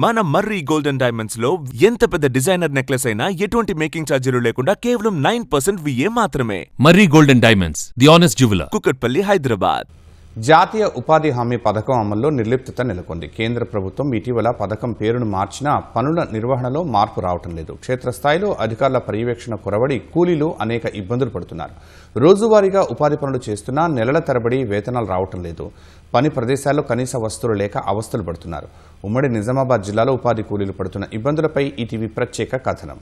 మన మర్రి golden diamonds లో ఎంత పెద్ద డిజైనర్ నెక్లెస్ అయినా ఎటువంటి మేకింగ్ ఛార్జీలు లేకుండా కేవలం 9% VA మాత్రమే. Marri golden diamonds, the honest jeweller, Kukatpally, Hyderabad. జాతీయ ఉపాధి హామీ పథకం అమల్లో నిర్లిప్తత నెలకొంది. కేంద్ర ప్రభుత్వం ఇటీవల పథకం పేరును మార్చినా పనుల నిర్వహణలో మార్పు రావటం లేదు. క్షేత్రస్థాయిలో అధికారుల పర్యవేక్షణ కొరవడి కూలీలు అనేక ఇబ్బందులు పడుతున్నారు. రోజువారీగా ఉపాధి పనులు చేస్తున్నా నెలల తరబడి వేతనాలు రావటం లేదు. పని ప్రదేశాల్లో కనీస వస్తువులు లేక అవస్థలు పడుతున్నారు. ఉమ్మడి నిజామాబాద్ జిల్లాలో ఉపాధి కూలీలు పడుతున్న ఇబ్బందులపై ఈటీవీ ప్రత్యేక కథనం.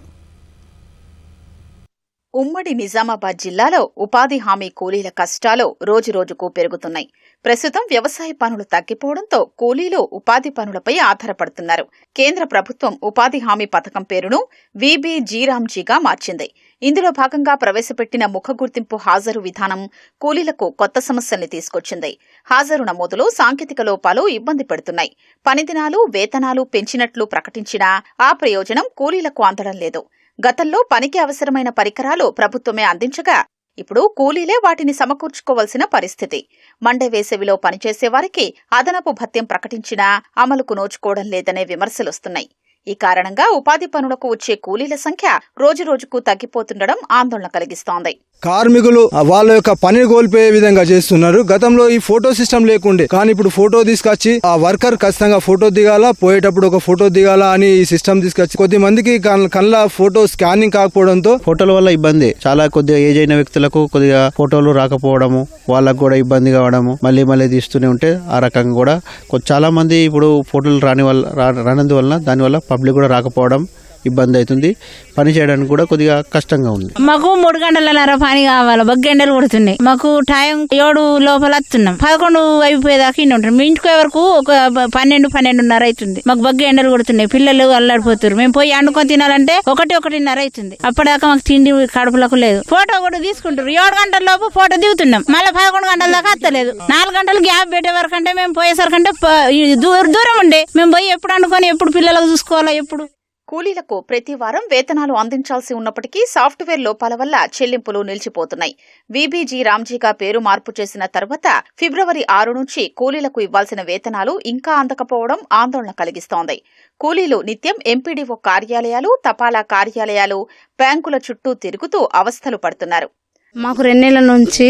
ఉమ్మడి నిజామాబాద్ జిల్లాలో ఉపాధి హామీ కూలీల కష్టాలు రోజురోజుకు పెరుగుతున్నాయి. ప్రస్తుతం వ్యవసాయ పనులు తగ్గిపోవడంతో కూలీలు ఉపాధి పనులపై ఆధారపడుతున్నారు. కేంద్ర ప్రభుత్వం ఉపాధి హామీ పథకం పేరును VBGరామ్జీగా మార్చింది. ఇందులో భాగంగా ప్రవేశపెట్టిన ముఖ గుర్తింపు హాజరు విధానం కూలీలకు కొత్త సమస్యల్ని తీసుకొచ్చింది. హాజరు నమోదులో సాంకేతిక లోపాలు ఇబ్బంది పెడుతున్నాయి. పని దినాలు, వేతనాలు పెంచినట్లు ప్రకటించినా ఆ ప్రయోజనం కూలీలకు అందడం లేదు. గతంలో పనికి అవసరమైన పరికరాలు ప్రభుత్వమే అందించగా ఇప్పుడు కూలీలే వాటిని సమకూర్చుకోవాల్సిన పరిస్థితి. మండే వేసవిలో పనిచేసేవారికి అదనపు భత్యం ప్రకటించినా అమలుకు నోచుకోవడం లేదనే విమర్శలొస్తున్నాయి. ఈ కారణంగా ఉపాధి పనులకు వచ్చే కూలీల సంఖ్య రోజురోజుకు తగ్గిపోతుండడం ఆందోళన కలిగిస్తోంది. కార్మికులు వాళ్ళ యొక్క పనిని కోల్పోయే విధంగా చేస్తున్నారు. గతంలో ఈ ఫోటో సిస్టమ్ లేకుండే, కానీ ఇప్పుడు ఫోటో తీసుకొచ్చి ఆ వర్కర్ ఖచ్చితంగా ఫోటో దిగాల, పోయేటప్పుడు ఒక ఫోటో దిగాల అని ఈ సిస్టమ్ తీసుకొచ్చి కొద్ది మందికి కళ్ళ ఫోటో స్కానింగ్ కాకపోవడంతో ఫోటోల వల్ల ఇబ్బంది. చాలా కొద్దిగా ఏజ్ అయిన వ్యక్తులకు కొద్దిగా ఫోటోలు రాకపోవడము, వాళ్ళకు కూడా ఇబ్బంది కావడము, మళ్ళీ తీస్తూనే ఉంటే ఆ రకంగా కూడా చాలా మంది ఇప్పుడు ఫోటోలు రానందువలన దానివల్ల పబ్లిక్ కూడా రాకపోవడం ఇబ్బంది అవుతుంది. పని చేయడానికి కూడా కొద్దిగా కష్టంగా ఉంది. మాకు 3 గంటలన్నర పని కావాలి. బగ్గెండలు కొడుతున్నాయి. మాకు టైం 7 లోపల వస్తున్నాం. 11 అయిపోయేదాకా ఇన్ని ఉంటాం. మీ ఇంటికి వరకు ఒక 12:30 అవుతుంది. మాకు బగ్గ ఎండలు కొడుతున్నాయి. పిల్లలు అల్లాడిపోతారు. మేము పోయి వండుకొని తినాలంటే 1:30 అవుతుంది. అప్పటిదాకా మాకు తిండి కడుపులకు లేదు. ఫోటో కూడా తీసుకుంటారు. 7 గంటల లోపు ఫోటో దిగుతున్నాం. మళ్ళీ 11 గంటల దాకా వస్తలేదు. 4 గంటలు గ్యాప్ పెట్టే వరకు అంటే మేము పోయేసరికంటే దూరం ఉండే మేము పోయి ఎప్పుడు వండుకొని ఎప్పుడు పిల్లలకు చూసుకోవాలా. ఎప్పుడు కూలీలకు ప్రతి వారం వేతనాలు అందించాల్సి ఉన్నప్పటికీ సాఫ్ట్వేర్ లోపాల వల్ల చెల్లింపులు నిలిచిపోతున్నాయి. VBGరామ్జీగా పేరు మార్పు చేసిన తర్వాత ఫిబ్రవరి 6 నుంచి కూలీలకు ఇవ్వాల్సిన వేతనాలు ఇంకా అందకపోవడం ఆందోళన కలిగిస్తోంది. కూలీలు నిత్యం ఎంపీడీఓ కార్యాలయాలు, తపాలా కార్యాలయాలు, బ్యాంకుల చుట్టూ తిరుగుతూ అవస్థలు పడుతున్నారు. మాకు 2 నెలల నుంచి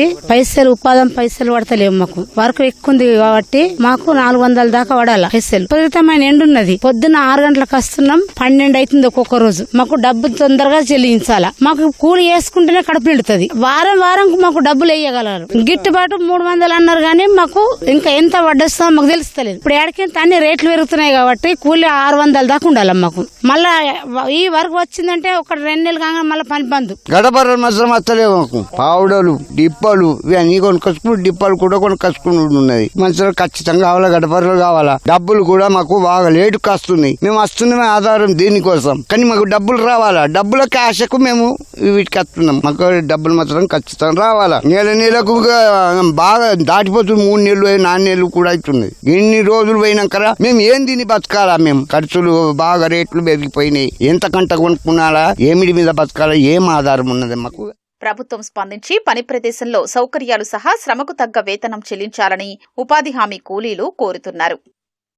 ఉపాధి పైసలు పడతలేవు. మాకు వర్క్ ఎక్కువ ఉంది కాబట్టి మాకు 400 దాకా పడాల పైసలు. విపరీతమైన ఎండున్నది. పొద్దున్న 6 గంటలకు వస్తున్నాం, 12 అవుతుంది ఒక్కొక్క రోజు. మాకు డబ్బు తొందరగా చెల్లించాలా. మాకు కూలి వేసుకుంటేనే కడుపు నిండుతుంది. వారం మాకు డబ్బులు వేయగలరు. గిట్టుబాటు 300 అన్నారు కానీ మాకు ఇంకా ఎంత పడ్డొస్తుందో మాకు తెలుస్తలేదు. ఇప్పుడు ఏడకింత అన్ని రేట్లు పెరుగుతున్నాయి కాబట్టి కూలి 600 దాకా ఉండాలి. మాకు మళ్ళా ఈ వర్క్ వచ్చిందంటే ఒక 2 నెలలు కాగానే మళ్ళీ పని బంద్. గడపర మాత్రం వస్తలేవు. పావుడలు, డిప్పలు ఇవన్నీ కొనుకొచ్చుకుని డిప్పలు కూడా కొనుకొచ్చుకుని ఉన్నది. మంచిగా ఖచ్చితంగా కావాలా, గడపరలు కావాలా. డబ్బులు కూడా మాకు బాగా లేటుకు వస్తున్నాయి. మేము వస్తున్నామే ఆధారం దీనికోసం, కానీ మాకు డబ్బులు రావాలా. డబ్బులకి ఆశకు మేము వీటికి వస్తున్నాం. మాకు డబ్బులు మాత్రం ఖచ్చితంగా రావాలా. నెలకు బాగా దాటిపోతుంది. 3 నెలలు 4 నెలలు కూడా అవుతుంది. ఎన్ని రోజులు పోయినాక మేము ఏం తిని బతకాలా. మేము ఖర్చులు బాగా రేట్లు పెరిగిపోయినాయి. ఎంత కంట కొనుక్కున్నాలా, ఏమిడి మీద బతకాలా, ఏం ఆధారం ఉన్నది మాకు. ప్రభుత్వం స్పందించి పని ప్రదేశంలో సౌకర్యాలు సహా శ్రమకు తగ్గ వేతనం చెల్లించాలని ఉపాధి హామీ కూలీలు కోరుతున్నారు.